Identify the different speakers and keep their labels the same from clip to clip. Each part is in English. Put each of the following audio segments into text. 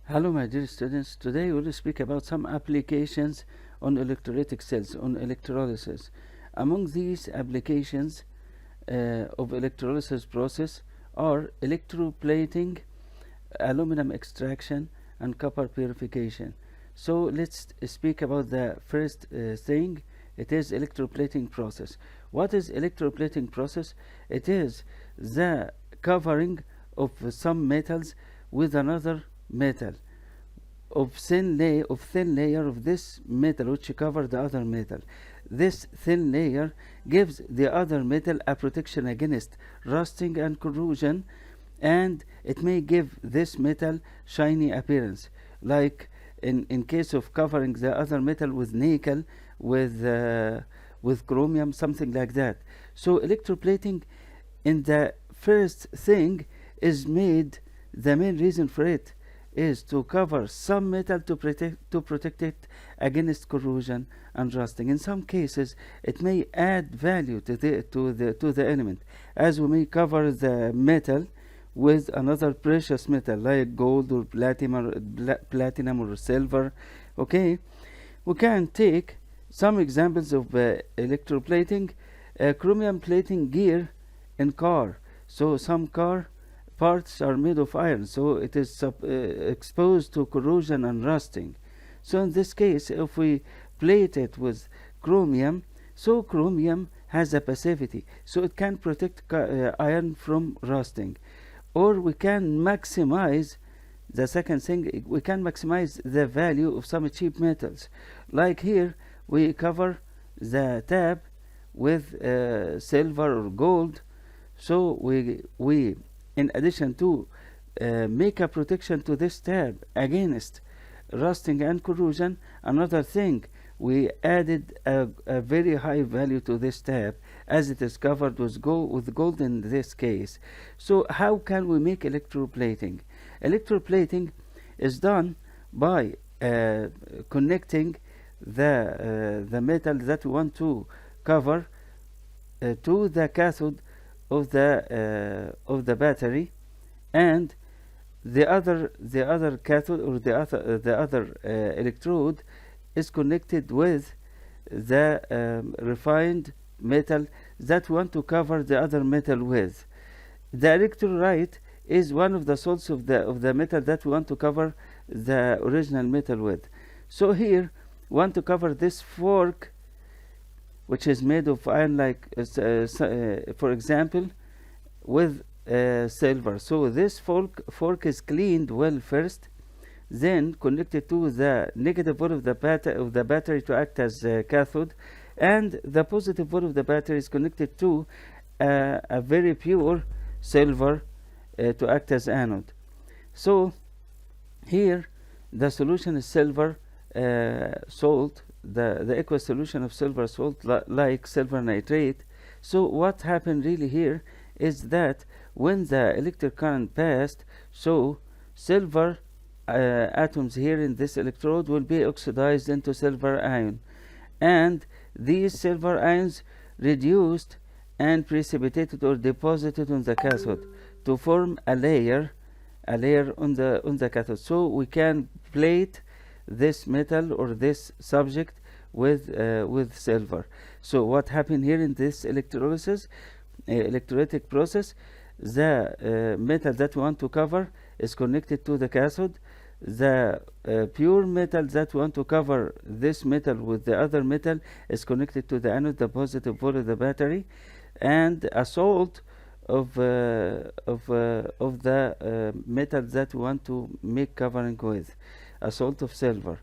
Speaker 1: Hello my dear students, today we will speak about some applications on electrolytic cells, on electrolysis. Among these applications of electrolysis process are electroplating, aluminum extraction and copper purification. So let's speak about the first thing. It is electroplating process. What is electroplating process? It is the covering of some metals with another metal of thin layer of this metal which cover the other metal. This thin layer gives the other metal a protection against rusting and corrosion, and it may give this metal shiny appearance, like in case of covering the other metal with nickel, with chromium, something like that. So electroplating in the first thing is made, the main reason for it is to cover some metal to protect it against corrosion and rusting. In some cases it may add value to the element, as we may cover the metal with another precious metal like gold or platinum or silver. Okay, we can take some examples of electroplating. Chromium plating gear in car. So some car parts are made of iron, so it is exposed to corrosion and rusting. So in this case, if we plate it with chromium, so chromium has a passivity, so it can protect iron from rusting. Or we can maximize, the second thing, we can maximize the value of some cheap metals. Like here, we cover the tab with silver or gold. So we in addition to make a protection to this tab against rusting and corrosion, another thing, we added a very high value to this tab, as it is covered with gold in this case. So how can we make electroplating? Electroplating is done by connecting the metal that we want to cover to the cathode of the battery, and the other cathode or the other electrode is connected with the refined metal that we want to cover the other metal with. The electrolyte is one of the salts of the metal that we want to cover the original metal with. So here we want to cover this fork, which is made of iron, like for example, with silver. So this fork is cleaned well first, then connected to the negative pole of the battery to act as a cathode, and the positive pole of the battery is connected to a very pure silver to act as anode. So here the solution is silver salt, the aqueous solution of silver salt, like silver nitrate. So what happened really here is that when the electric current passed, so silver atoms here in this electrode will be oxidized into silver ion, and these silver ions reduced and precipitated or deposited on the cathode to form a layer on the cathode. So we can plate this metal or this subject with silver. So what happened here in this electrolytic process, the metal that we want to cover is connected to the cathode. The pure metal that we want to cover this metal with the other metal is connected to the anode, the positive pole of the battery, and a salt of the metal that we want to make covering with, a salt of silver.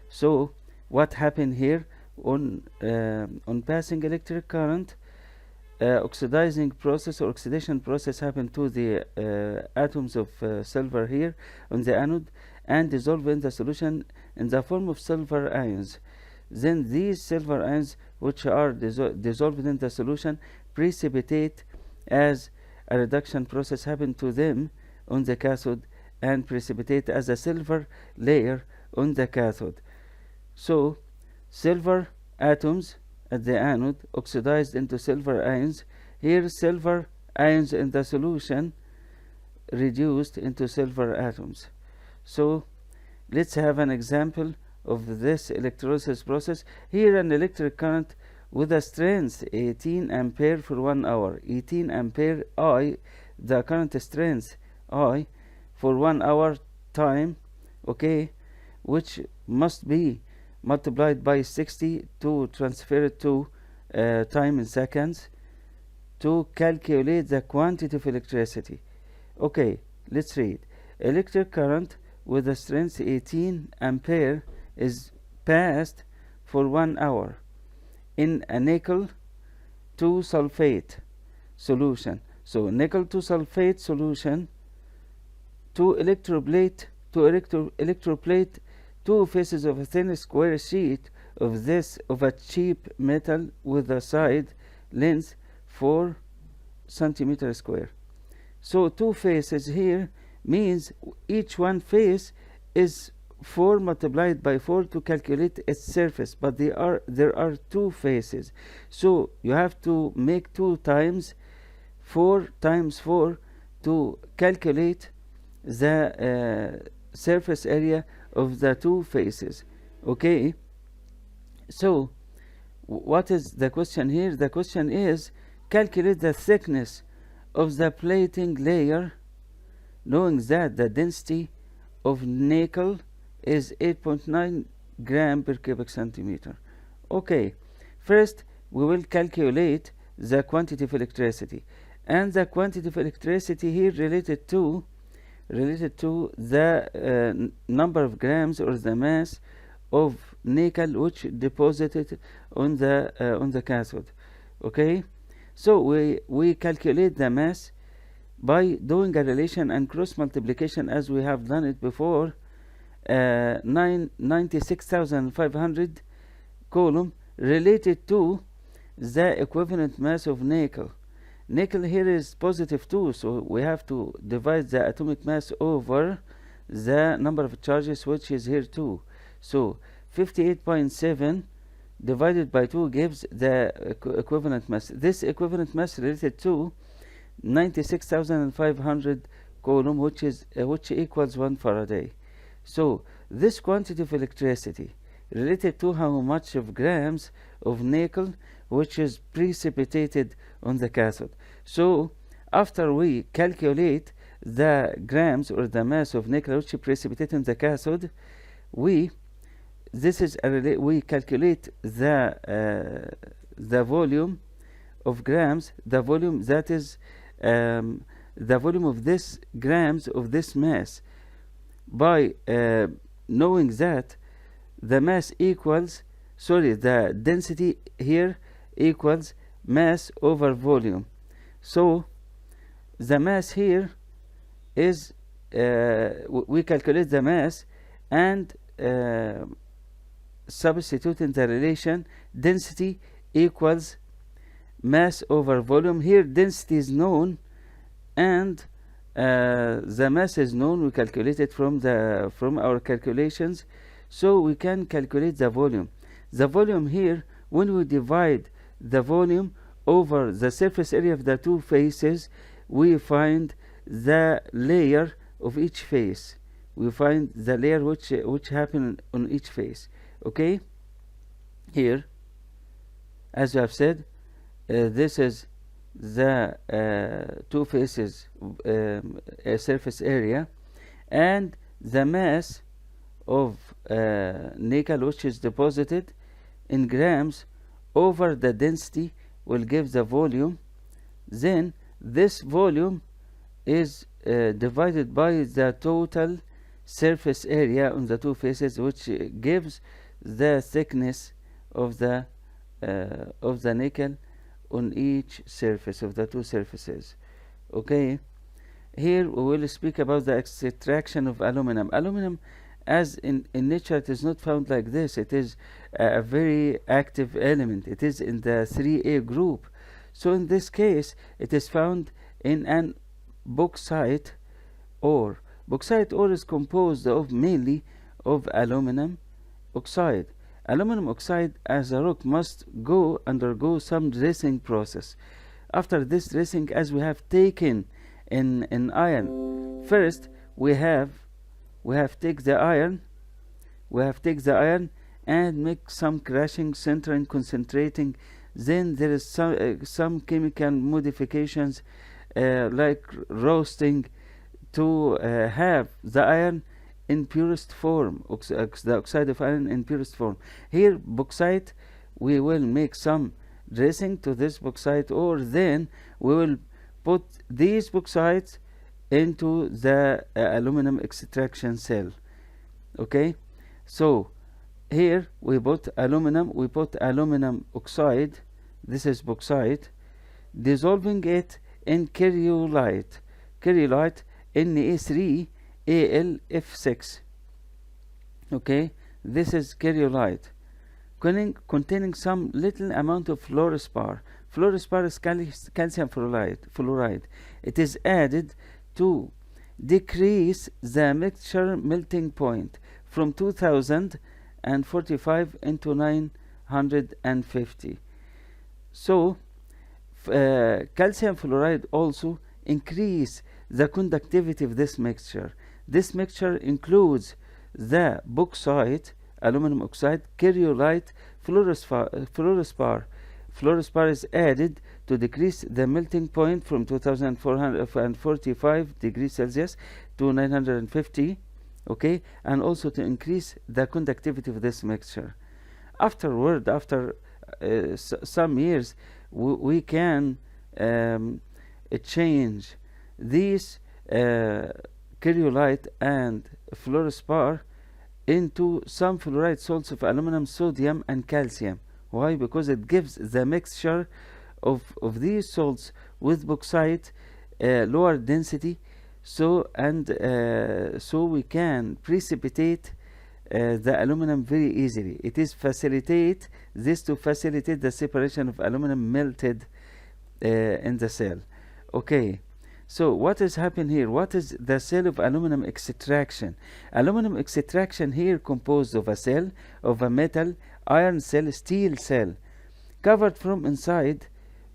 Speaker 1: So what happened here, on passing electric current, oxidation process happened to the atoms of silver here on the anode, and dissolve in the solution in the form of silver ions. Then these silver ions, which are dissolved in the solution, precipitate, as a reduction process happened to them on the cathode, and precipitate as a silver layer on the cathode. So silver atoms at the anode oxidized into silver ions. Here silver ions in the solution reduced into silver atoms. So let's have an example of this electrolysis process. Here an electric current with a strength 18 ampere for 1 hour. 18 ampere I, the current strength I for 1 hour time, okay, which must be multiplied by 60 to transfer it to time in seconds to calculate the quantity of electricity. Okay, let's read. Electric current with a strength 18 ampere is passed for 1 hour in a nickel 2 sulfate solution. So nickel 2 sulfate solution to electroplate two faces of a thin square sheet of a cheap metal with a side length 4 centimeter square. So two faces here means each one face is 4 multiplied by 4 to calculate its surface, but there are two faces, so you have to make 2 times 4 times 4 to calculate the surface area of the two faces. Okay, so what is the question here? The question is calculate the thickness of the plating layer knowing that the density of nickel is 8.9 gram per cubic centimeter. Okay, first we will calculate the quantity of electricity, and the quantity of electricity here related to the number of grams or the mass of nickel which deposited on the cathode. Okay, so we calculate the mass by doing a relation and cross multiplication as we have done it before. 96,500 coulomb related to the equivalent mass of nickel. Nickel here is positive 2, so we have to divide the atomic mass over the number of charges, which is here 2. So 58.7 divided by 2 gives the equivalent mass. This equivalent mass related to 96,500 coulomb, which equals 1 Faraday. So this quantity of electricity related to how much of grams of nickel which is precipitated on the cathode. So after we calculate the grams or the mass of nickel which is precipitated on the cathode, we calculate the volume of grams, the volume that is the volume of this grams of this mass, by knowing that the mass equals, the density here equals mass over volume. So the mass here is we calculate the mass and substitute in the relation density equals mass over volume. Here density is known and the mass is known. We calculate it from our calculations, so we can calculate the volume. The volume here, when we divide the volume over the surface area of the two faces, we find the layer of each face. We find the layer which happen on each face. Okay, here, as we have said, this is the two faces surface area, and the mass of nickel which is deposited in grams over the density will give the volume. Then this volume is divided by the total surface area on the two faces, which gives the thickness of the nickel on each surface of the two surfaces. Okay, here we will speak about the extraction of aluminum. Aluminum, as in nature, it is not found like this. It is a very active element. It is in the 3A group. So in this case, it is found in an bauxite ore. Bauxite ore is composed of mainly of aluminum oxide. Aluminum oxide as a rock must undergo some dressing process. After this dressing, as we have taken in iron, first we have take the iron we have take the iron and make some crashing, centering, concentrating. Then there is some chemical modifications like roasting to have the iron in purest form, the oxide of iron in purest form. Here bauxite, we will make some dressing to this bauxite, or then we will put these bauxites into the aluminum extraction cell. Okay, so here we put aluminum oxide, this is bauxite, dissolving it in cryolite Na3Al(F6). okay, this is cryolite containing some little amount of fluorspar. Fluorspar is calcium fluoride. It is added to decrease the mixture melting point from 2045 into 950. So calcium fluoride also increase the conductivity of this mixture. This mixture includes the bauxite, aluminum oxide, cryolite, fluorspar. Fluorspar is added to decrease the melting point from 2445 degrees Celsius to 950, okay, and also to increase the conductivity of this mixture. Afterward, after some years, we can change these cryolite and fluorspar into some fluoride salts of aluminum, sodium, and calcium. Why? Because it gives the mixture of these salts with bauxite lower density, so we can precipitate the aluminum very easily. It is facilitate the separation of aluminum melted in the cell. Okay, so what is happening here? What is the cell of aluminum extraction? Aluminum extraction here composed of a cell of a metal, iron cell, steel cell, covered from inside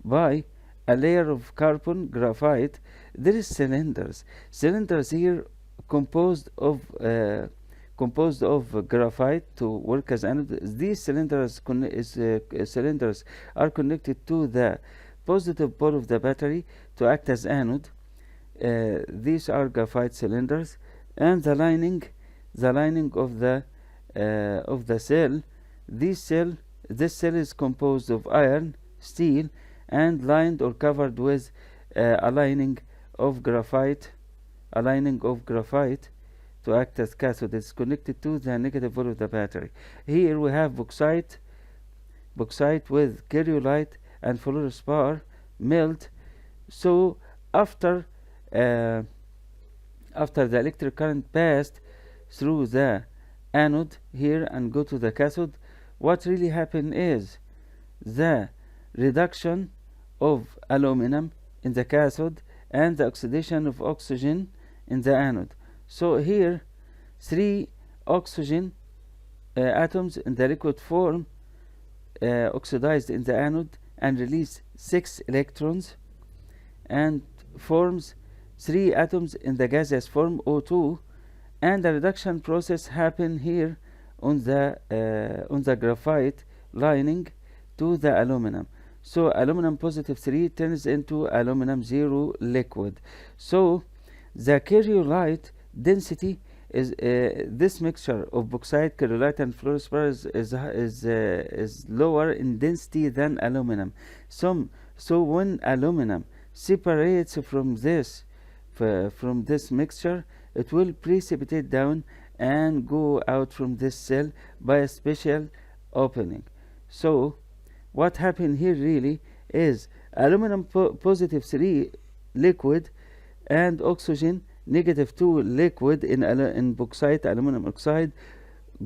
Speaker 1: by a layer of carbon graphite. There is cylinders here composed of graphite to work as anode. These cylinders are connected to the positive pole of the battery to act as anode. These are graphite cylinders, and the lining of the cell. This cell is composed of iron, steel, and lined or covered with a lining of graphite to act as cathode. It's connected to the negative pole of the battery. Here we have bauxite with cryolite and fluorspar melt. So after the electric current passed through the anode here and go to the cathode, what really happened is the reduction of aluminum in the cathode and the oxidation of oxygen in the anode. So here 3 oxygen atoms in the liquid form oxidized in the anode and release 6 electrons, and forms 3 atoms in the gaseous form, O2, and the reduction process happen here on the graphite lining to the aluminum. So aluminum positive 3 turns into aluminum 0 liquid. So the cryolite density is this mixture of bauxite, cryolite, and fluorspar is lower in density than aluminum. So when aluminum separates from this mixture, it will precipitate down and go out from this cell by a special opening. So what happened here really is aluminum positive 3 liquid and oxygen negative 2 liquid in bauxite aluminum oxide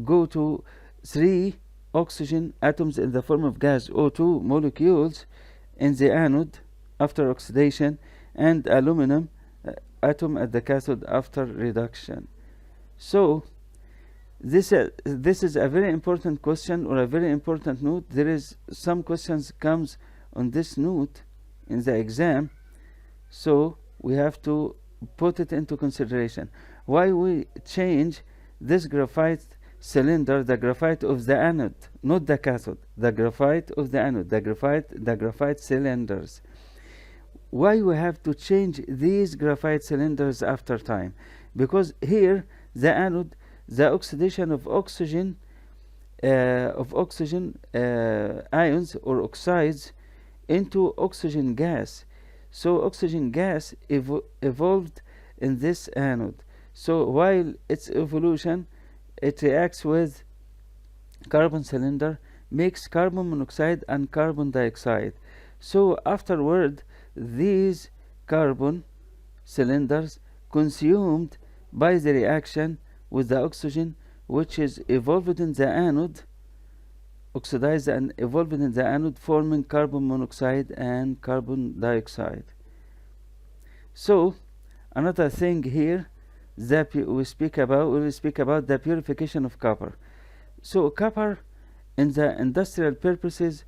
Speaker 1: go to 3 oxygen atoms in the form of gas O2 molecules in the anode after oxidation, and aluminum atom at the cathode after reduction. So this is a very important question, or a very important note. There is some questions comes on this note in the exam, so we have to put it into consideration. Why we change this graphite cylinder, the graphite of the anode, not the cathode, the graphite of the anode, the graphite cylinders. Why we have to change these graphite cylinders after time? Because here the anode, the oxidation of oxygen ions or oxides into oxygen gas. So oxygen gas evolved in this anode. So while its evolution, it reacts with carbon cylinder, makes carbon monoxide and carbon dioxide. So afterward, these carbon cylinders consumed by the reaction with the oxygen, which is evolved in the anode, oxidized and evolved in the anode, forming carbon monoxide and carbon dioxide. So another thing here that we will speak about the purification of copper. So copper in the industrial purposes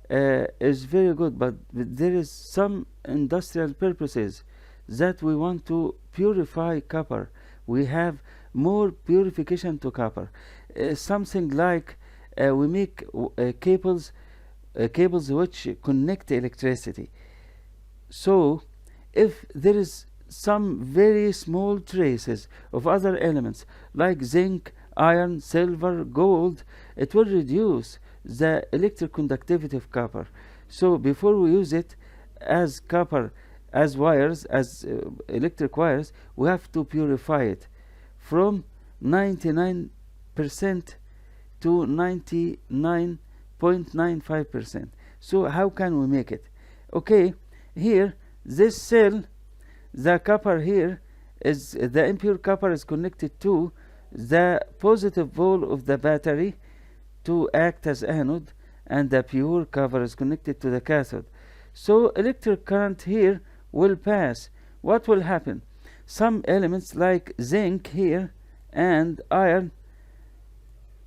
Speaker 1: is very good, but there is some industrial purposes that we want to purify copper. We have more purification to copper. Something like we make cables which connect electricity. So if there is some very small traces of other elements like zinc, iron, silver, gold, it will reduce the electric conductivity of copper. So before we use it as copper, as wires, as electric wires, we have to purify it from 99% to 99.95%. So how can we make it? Okay, here this cell, the copper here is the impure copper is connected to the positive pole of the battery to act as anode, and the pure copper is connected to the cathode. So electric current here will pass. What will happen? Some elements like zinc here and iron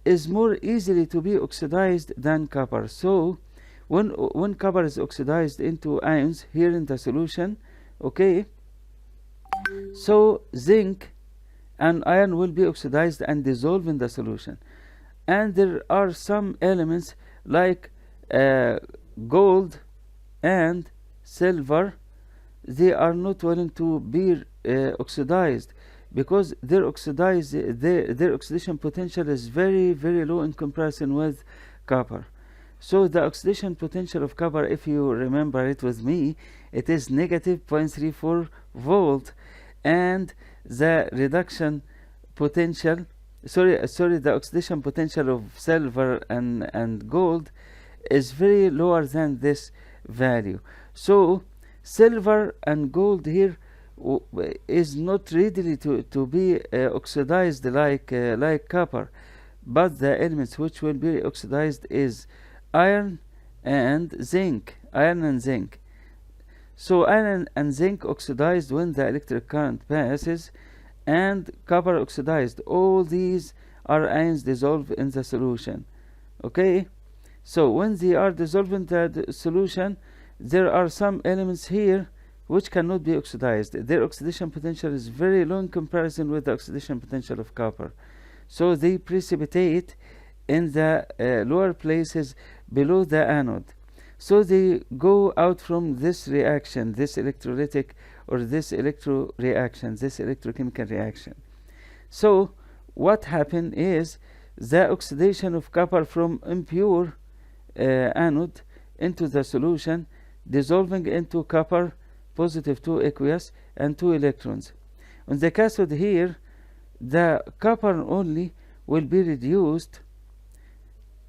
Speaker 1: is more easily to be oxidized than copper. So when copper is oxidized into ions here in the solution, okay, so zinc and iron will be oxidized and dissolved in the solution. And there are some elements like gold and silver, they are not willing to be oxidized because their oxidation potential is very, very low in comparison with copper. So the oxidation potential of copper, if you remember it with me, it is negative 0.34 volt, and the reduction potential, the oxidation potential of silver and gold is very lower than this value. So silver and gold here is not readily to be oxidized like copper, but the elements which will be oxidized is iron and zinc. So iron and zinc oxidized when the electric current passes, and copper oxidized. All these are ions dissolved in the solution. Okay, so when they are dissolved in the solution, there are some elements here which cannot be oxidized. Their oxidation potential is very low in comparison with the oxidation potential of copper. So they precipitate in the lower places below the anode. So they go out from this reaction, this electrolytic or this electrochemical reaction. So what happened is the oxidation of copper from impure anode into the solution, dissolving into copper positive 2 aqueous and 2 electrons. On the cathode here, the copper only will be reduced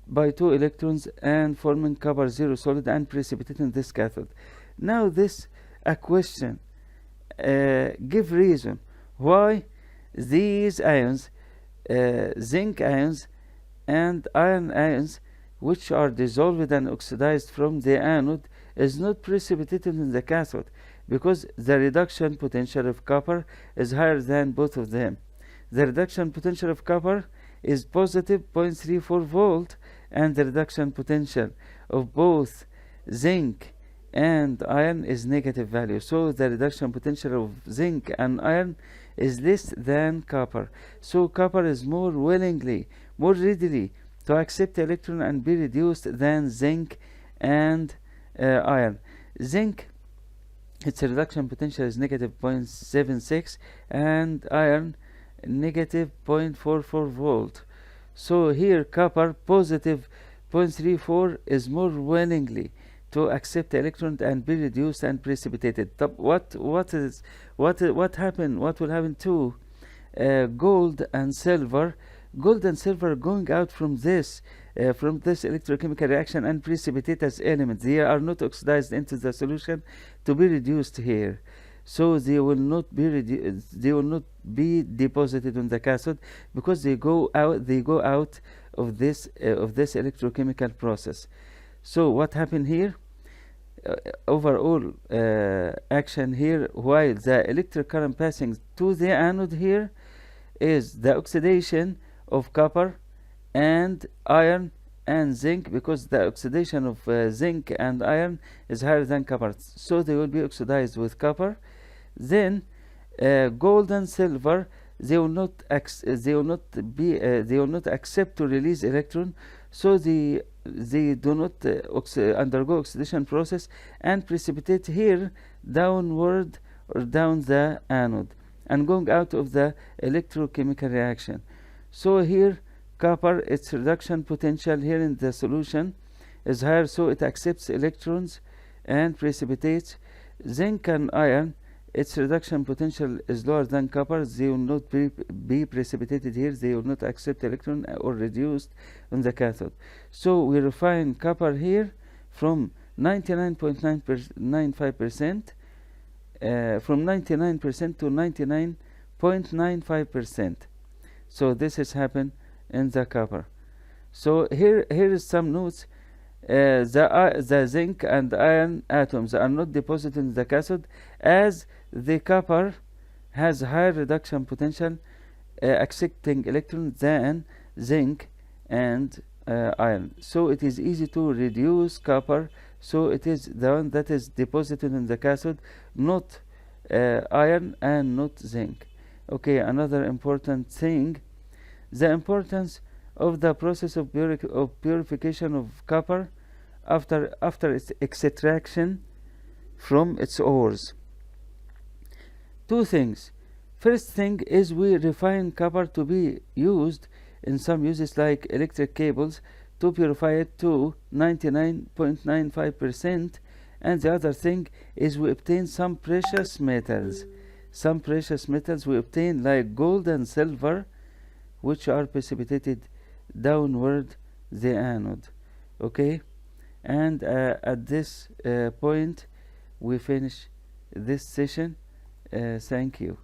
Speaker 1: by 2 electrons and forming copper 0 solid and precipitating this cathode. Now this a question, give reason why these ions, zinc ions and iron ions, which are dissolved and oxidized from the anode, is not precipitated in the cathode, because the reduction potential of copper is higher than both of them. The reduction potential of copper is positive 0.34 volt, and the reduction potential of both zinc and iron is negative value. So the reduction potential of zinc and iron is less than copper. So copper is more readily to accept electron and be reduced than zinc and iron. Zinc, its reduction potential is negative 0.76, and iron negative 0.44 volt. So here copper positive 0.34 is more willingly to accept electron and be reduced and precipitated. What will happen to gold and silver? Gold and silver going out from this electrochemical reaction and precipitate as elements. They are not oxidized into the solution to be reduced here, so they will not be deposited on the cathode, because they go out of this electrochemical process. So what happened here? Overall action here, while the electric current passing to the anode here is the oxidation of copper and iron and zinc, because the oxidation of zinc and iron is higher than copper, so they will be oxidized with copper. Then gold and silver, they will not accept to release electron, so they do not undergo oxidation process and precipitate here downward or down the anode and going out of the electrochemical reaction. So here copper, its reduction potential here in the solution is higher, so it accepts electrons and precipitates. Zinc and iron, its reduction potential is lower than copper. They will not be precipitated here. They will not accept electron or reduced on the cathode. So we refine copper here from 99.95% from 99% to 99.95%. So this has happened in the copper. So here is some notes. The zinc and iron atoms are not deposited in the cathode, as the copper has higher reduction potential accepting electrons than zinc and iron. So it is easy to reduce copper, so it is the one that is deposited in the cathode, not iron and not zinc. Okay, another important thing, the importance of the process of purification of copper after its extraction from its ores. Two things. First thing is we refine copper to be used in some uses like electric cables to purify it to 99.95%, and the other thing is we obtain some precious metals. Some precious metals we obtain like gold and silver, which are precipitated downward the anode. Okay, and at this point we finish this session. Thank you.